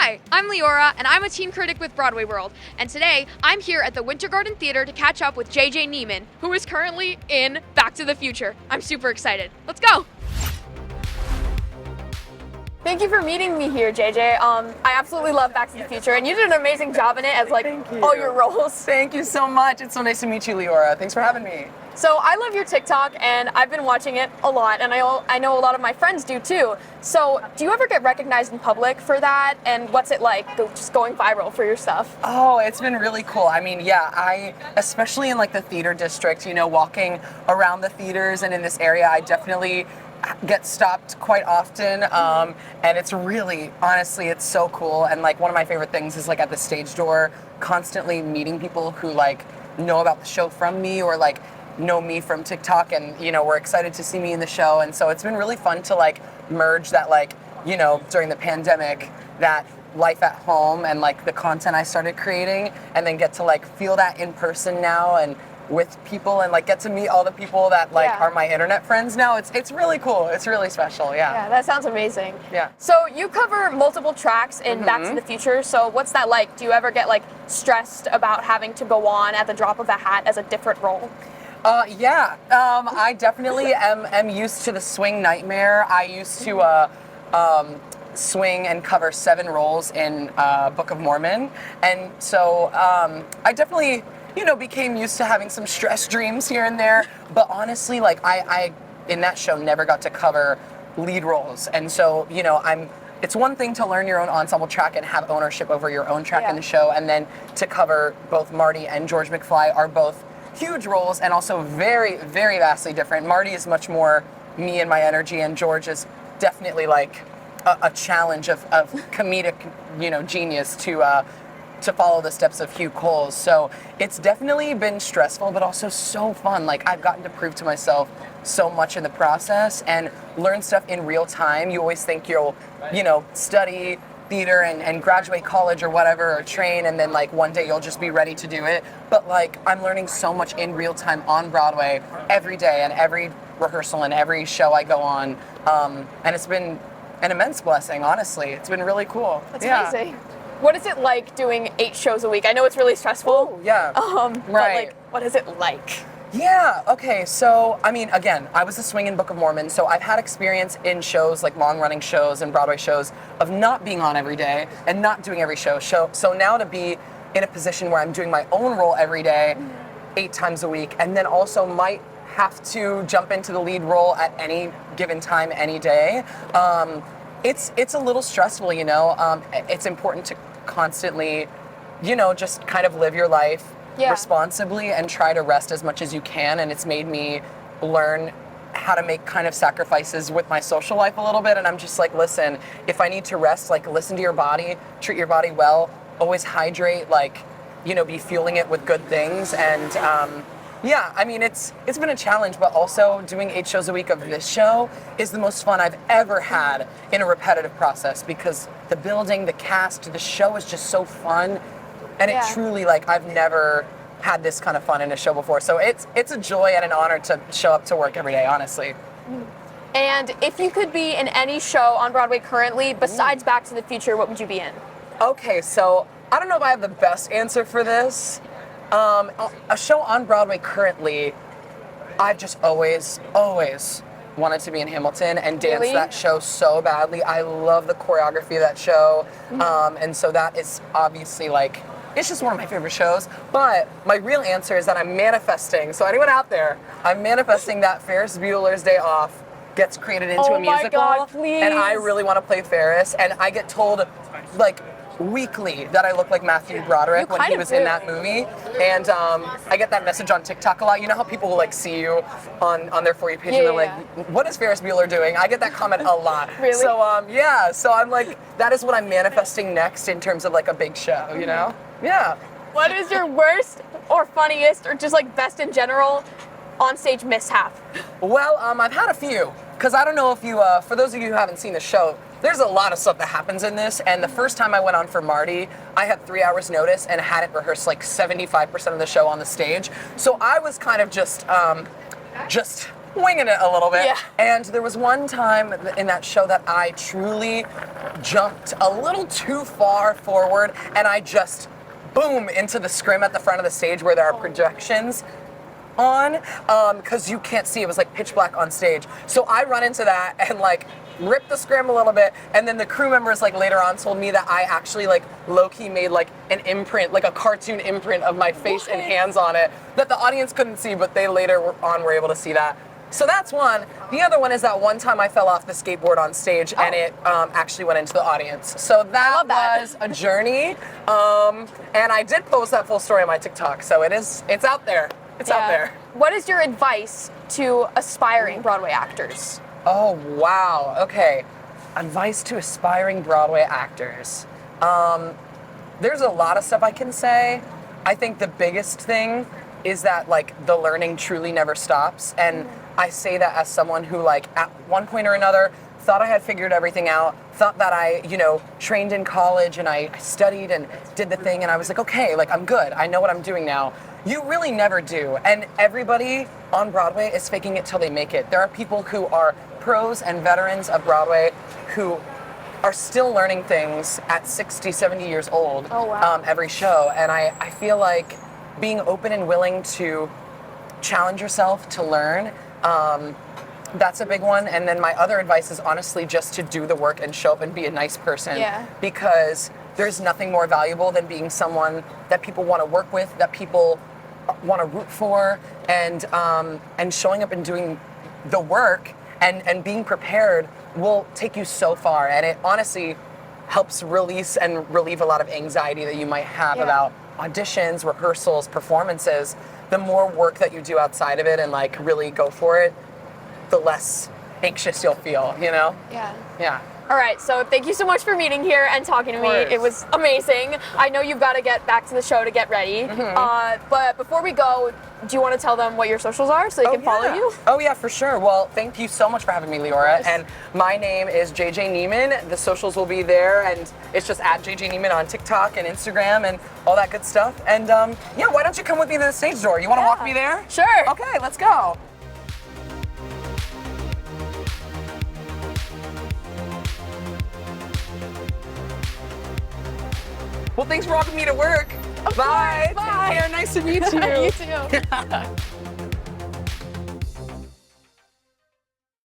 Hi, I'm Liora, and I'm a teen critic with Broadway World. And today, I'm here at the Winter Garden Theater to catch up with JJ Niemann, who is currently in Back to the Future. I'm super excited. Let's go! Thank you for meeting me here, JJ. I absolutely love Back to the Future, and you did an amazing job in it as all your roles. Thank you so much. It's so nice to meet you, Liora. Thanks for having me. So I love your TikTok, and I've been watching it a lot, and I know a lot of my friends do too. So do you ever get recognized in public for that, and what's it like just going viral for your stuff? Oh, it's been really cool. I mean, yeah, I, especially in like the theater district, you know, walking around the theaters and in this area, I definitely get stopped quite often, and it's really, honestly, it's so cool. And like one of my favorite things is like at the stage door, constantly meeting people who like know about the show from me or like know me from TikTok, and you know, we're excited to see me in the show. And so it's been really fun to like merge that, like, you know, during the pandemic, that life at home and like the content I started creating, and then get to like feel that in person now and with people, and like get to meet all the people that like are my internet friends now. It's really cool. It's really special. Yeah, that sounds amazing. Yeah. So you cover multiple tracks in Back to the Future. So what's that like? Do you ever get like stressed about having to go on at the drop of a hat as a different role? I definitely am used to the swing nightmare. I used to swing and cover 7 roles in Book of Mormon, and so I definitely, you know, became used to having some stress dreams here and there. But honestly, like I in that show never got to cover lead roles, and so, you know, it's one thing to learn your own ensemble track and have ownership over your own track in the show, and then to cover both Marty and George McFly are both huge roles and also very, very vastly different. Marty is much more me and my energy, and George is definitely like a challenge of comedic, you know, genius to follow the steps of Hugh Coles. So it's definitely been stressful, but also so fun. Like, I've gotten to prove to myself so much in the process and learn stuff in real time. You always think you'll, you know, study theater and graduate college or whatever, or train, and then like one day you'll just be ready to do it. But like, I'm learning so much in real time on Broadway every day and every rehearsal and every show I go on. And it's been an immense blessing, honestly. It's been really cool. That's amazing. What is it like doing 8 shows a week? I know it's really stressful. Oh, yeah. But like, what is it like? Yeah, okay, so, I mean, again, I was a swing in Book of Mormon, so I've had experience in shows, like long-running shows and Broadway shows, of not being on every day and not doing every show. So now to be in a position where I'm doing my own role every day, 8 times a week, and then also might have to jump into the lead role at any given time, any day, it's a little stressful, you know. It's important to constantly, you know, just kind of live your life responsibly and try to rest as much as you can. And it's made me learn how to make kind of sacrifices with my social life a little bit. And I'm just like, listen, if I need to rest, like, listen to your body, treat your body well, always hydrate, like, you know, be fueling it with good things. And yeah, I mean, it's been a challenge, but also doing 8 shows a week of this show is the most fun I've ever had in a repetitive process, because the building, the cast, the show is just so fun. And it truly, like, I've never had this kind of fun in a show before. So it's a joy and an honor to show up to work every day, honestly. And if you could be in any show on Broadway currently, besides Back to the Future, what would you be in? Okay, so I don't know if I have the best answer for this. A show on Broadway currently, I've just always wanted to be in Hamilton and dance that show so badly. I love the choreography of that show. And so that is obviously like, it's just one of my favorite shows. But my real answer is that I'm manifesting. So anyone out there, I'm manifesting that Ferris Bueller's Day Off gets created into a musical. God, please. And I really want to play Ferris. And I get told, like, weekly that I look like Matthew Broderick when he was in that movie. And I get that message on TikTok a lot. You know how people will like see you on their For You page and they're like, what is Ferris Bueller doing? I get that comment a lot. Really? So so I'm like, that is what I'm manifesting next in terms of like a big show, you know? Yeah. What is your worst or funniest or just like best in general on-stage mishap? Well, I've had a few, because I don't know if you, for those of you who haven't seen the show, there's a lot of stuff that happens in this, and the first time I went on for Marty, I had 3 hours notice and hadn't rehearsed like 75% of the show on the stage. So I was kind of just winging it a little bit. Yeah. And there was one time in that show that I truly jumped a little too far forward, and I just boom into the scrim at the front of the stage where there are projections on, because you can't see. It was like pitch black on stage. So I run into that and like ripped the scrim a little bit, and then the crew members like later on told me that I actually like low-key made like an imprint, like a cartoon imprint of my face and hands on it that the audience couldn't see, but they later on were able to see that. So that's one. The other one is that one time I fell off the skateboard on stage and it actually went into the audience. So that was a journey, and I did post that full story on my TikTok, so it's out there. It's out there. What is your advice to aspiring Broadway actors? Oh, wow. Okay. Advice to aspiring Broadway actors. There's a lot of stuff I can say. I think the biggest thing is that like the learning truly never stops. And I say that as someone who like at one point or another thought I had figured everything out, thought that I, trained in college and I studied and did the thing, and I was like, okay, like I'm good. I know what I'm doing now. You really never do. And everybody on Broadway is faking it till they make it. There are people who are pros and veterans of Broadway who are still learning things at 60, 70 years old. Oh, wow. Every show. And I feel like being open and willing to challenge yourself to learn, that's a big one. And then my other advice is honestly just to do the work and show up and be a nice person. Yeah. Because there's nothing more valuable than being someone that people want to work with, that people want to root for, and showing up and doing the work and being prepared will take you so far. And it honestly helps release and relieve a lot of anxiety that you might have about auditions, rehearsals, performances. The more work that you do outside of it and like really go for it, the less anxious you'll feel, Yeah. Yeah. All right, so thank you so much for meeting here and talking to me. It was amazing. I know you've got to get back to the show to get ready. But before we go, do you want to tell them what your socials are so they can follow you? Oh yeah, for sure. Well, thank you so much for having me, Liora. And my name is JJ Niemann. The socials will be there, and it's just at JJ Niemann on TikTok and Instagram and all that good stuff. And why don't you come with me to the stage door? You want to walk me there? Sure. Okay, let's go. Well, thanks for walking me to work. Bye. Bye. Take care. Nice to meet you. You too.